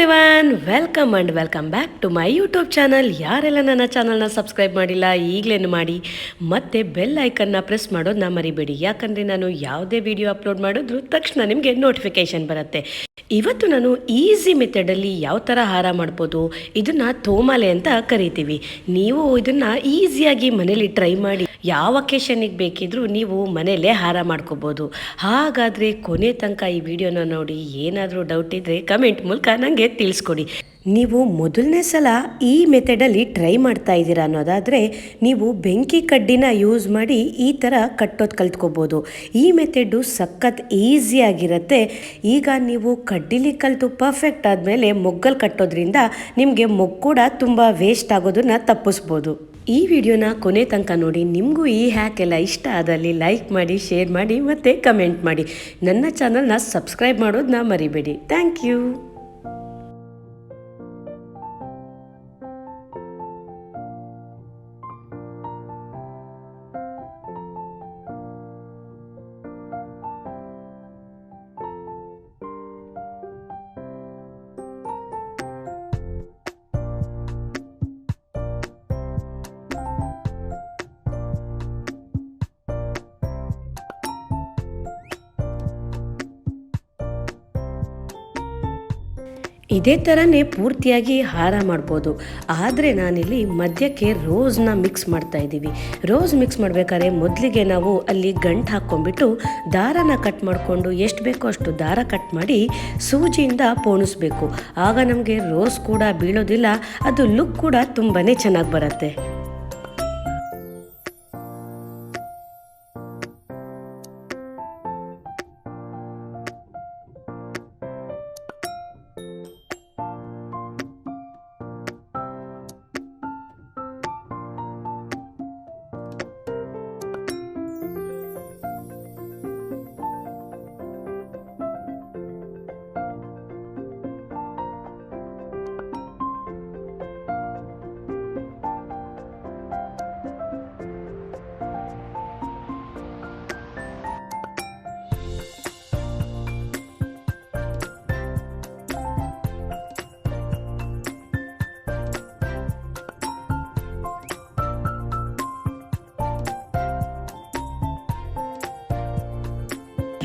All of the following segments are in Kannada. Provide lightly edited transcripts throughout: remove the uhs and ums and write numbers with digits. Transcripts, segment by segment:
Everyone, welcome and welcome back to my YouTube channel. ಯಾರೆಲ್ಲ ನನ್ನ ಚಾನಲ್ನ ಸಬ್ಸ್ಕ್ರೈಬ್ ಮಾಡಿಲ್ಲ ಈಗಲೇನು ಮಾಡಿ, ಮತ್ತು ಬೆಲ್ ಐಕನ್ನ ಪ್ರೆಸ್ ಮಾಡೋದನ್ನ ಮರಿಬೇಡಿ. ಯಾಕಂದರೆ ನಾನು ಯಾವುದೇ ವಿಡಿಯೋ ಅಪ್ಲೋಡ್ ಮಾಡಿದ್ರು ತಕ್ಷಣ ನಿಮಗೆ ನೋಟಿಫಿಕೇಷನ್ ಬರುತ್ತೆ. ಇವತ್ತು ನಾನು ಈಸಿ ಮೆಥಡಲ್ಲಿ ಯಾವ ಥರ ಹಾರ ಮಾಡ್ಬೋದು, ಇದನ್ನು ತೋಮಾಲೆ ಅಂತ ಕರಿತೀವಿ. ನೀವು ಇದನ್ನು ಈಸಿಯಾಗಿ ಮನೇಲಿ ಟ್ರೈ ಮಾಡಿ, ಯಾವ ಅಕೇಶನ್ನಿಗೆ ಬೇಕಿದ್ರೂ ನೀವು ಮನೆಯಲ್ಲೇ ಹಾರ ಮಾಡ್ಕೋಬೋದು. ಹಾಗಾದರೆ ಕೊನೆ ತನಕ ಈ ವಿಡಿಯೋನ ನೋಡಿ. ಏನಾದರೂ ಡೌಟ್ ಇದ್ದರೆ ಕಮೆಂಟ್ ಮೂಲಕ ನನಗೆ ತಿಳಿಸ್ಕೊಡಿ. ನೀವು ಮೊದಲನೇ ಸಲ ಈ ಮೆಥಡಲ್ಲಿ ಟ್ರೈ ಮಾಡ್ತಾ ಇದ್ದೀರಾ ಅನ್ನೋದಾದರೆ ನೀವು ಬೆಂಕಿ ಕಡ್ಡಿನ ಯೂಸ್ ಮಾಡಿ ಈ ಥರ ಕಟ್ಟೋದು ಕಲ್ತ್ಕೋಬೋದು. ಈ ಮೆಥಡು ಸಖತ್ ಈಸಿಯಾಗಿರುತ್ತೆ. ಈಗ ನೀವು ಕಡ್ಡಿಲಿ ಕಲಿತು ಪರ್ಫೆಕ್ಟ್ ಆದಮೇಲೆ ಮೊಗ್ಗಲ್ಲಿ ಕಟ್ಟೋದ್ರಿಂದ ನಿಮಗೆ ಮೊಗ್ಗು ಕೂಡ ತುಂಬ ವೇಸ್ಟ್ ಆಗೋದನ್ನು ತಪ್ಪಿಸ್ಬೋದು. ಈ ವಿಡಿಯೋನ ಕೊನೆ ತನಕ ನೋಡಿ. ನಿಮಗೂ ಈ ಹ್ಯಾಕ್ ಎಲ್ಲ ಇಷ್ಟ ಆದಲ್ಲಿ ಲೈಕ್ ಮಾಡಿ, ಶೇರ್ ಮಾಡಿ ಮತ್ತು ಕಮೆಂಟ್ ಮಾಡಿ. ನನ್ನ ಚಾನಲ್ನ ಸಬ್ಸ್ಕ್ರೈಬ್ ಮಾಡೋದನ್ನ ಮರಿಬೇಡಿ. Thank you. ಇದೇ ಥರನೇ ಪೂರ್ತಿಯಾಗಿ ಹಾರ ಮಾಡ್ಬೋದು. ಆದರೆ ನಾನಿಲ್ಲಿ ಮಧ್ಯಕ್ಕೆ ರೋಸ್ನ ಮಿಕ್ಸ್ ಮಾಡ್ತಾ ಇದ್ದೀವಿ. ರೋಸ್ ಮಿಕ್ಸ್ ಮಾಡಬೇಕಾದ್ರೆ ಮೊದಲಿಗೆ ನಾವು ಅಲ್ಲಿ ಗಂಟು ಹಾಕ್ಕೊಂಡ್ಬಿಟ್ಟು ದಾರನ ಕಟ್ ಮಾಡಿಕೊಂಡು ಎಷ್ಟು ಬೇಕೋ ಅಷ್ಟು ದಾರ ಕಟ್ ಮಾಡಿ ಸೂಜಿಯಿಂದ ಪೋಣಿಸ್ಬೇಕು. ಆಗ ನಮಗೆ ರೋಸ್ ಕೂಡ ಬೀಳೋದಿಲ್ಲ, ಅದು ಲುಕ್ ಕೂಡ ತುಂಬಾ ಚೆನ್ನಾಗಿ ಬರುತ್ತೆ.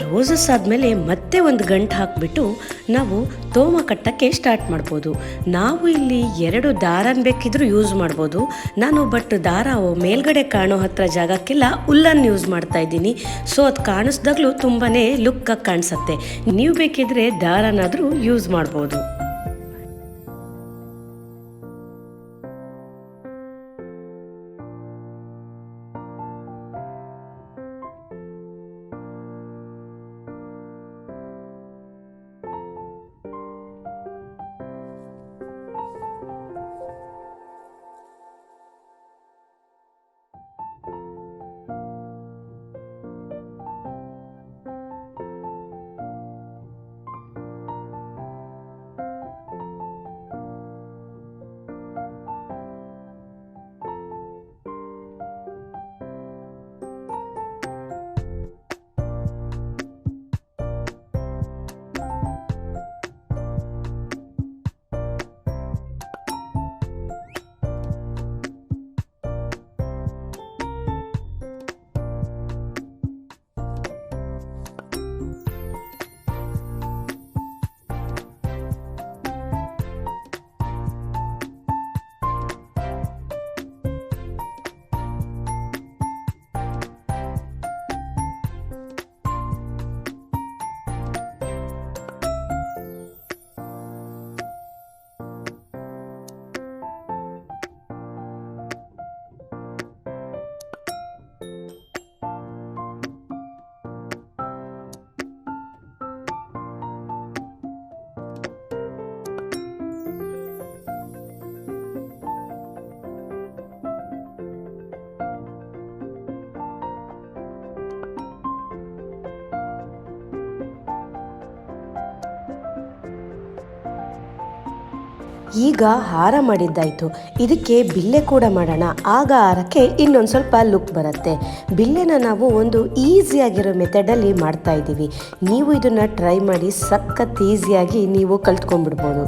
ರೋಸಸ್ ಆದಮೇಲೆ ಮತ್ತೆ ಒಂದು ಗಂಟು ಹಾಕಿಬಿಟ್ಟು ನಾವು ತೋಮ ಕಟ್ಟಕ್ಕೆ ಸ್ಟಾರ್ಟ್ ಮಾಡ್ಬೋದು. ನಾವು ಇಲ್ಲಿ 2 ದಾರನ ಬೇಕಿದ್ರೂ ಯೂಸ್ ಮಾಡ್ಬೋದು. ನಾನು ದಾರ ಮೇಲ್ಗಡೆ ಕಾಣೋ ಹತ್ರ ಜಾಗಕ್ಕೆಲ್ಲ ಉಲ್ಲನ್ನು ಯೂಸ್ ಮಾಡ್ತಾ ಇದ್ದೀನಿ. ಸೊ ಅದು ಕಾಣಿಸ್ದಾಗಲೂ ತುಂಬಾ ಲುಕ್ಕಾಗಿ ಕಾಣಿಸುತ್ತೆ. ನೀವು ಬೇಕಿದ್ರೆ ದಾರನಾದರೂ ಯೂಸ್ ಮಾಡ್ಬೋದು. ಈಗ ಹಾರ ಮಾಡಿದ್ದಾಯಿತು. ಇದಕ್ಕೆ ಬಿಲ್ಲೆ ಕೂಡ ಮಾಡೋಣ. ಆಗ ಹಾರಕ್ಕೆ ಇನ್ನೊಂದು ಸ್ವಲ್ಪ ಲುಕ್ ಬರುತ್ತೆ. ಬಿಲ್ಲೆನ ನಾವು ಒಂದು ಈಸಿಯಾಗಿರೋ ಮೆಥಡಲ್ಲಿ ಮಾಡ್ತಾ ಇದ್ದೀವಿ. ನೀವು ಇದನ್ನು ಟ್ರೈ ಮಾಡಿ, ಸಖತ್ ಈಸಿಯಾಗಿ ನೀವು ಕಲ್ತ್ಕೊಂಡ್ಬಿಡ್ಬೋದು.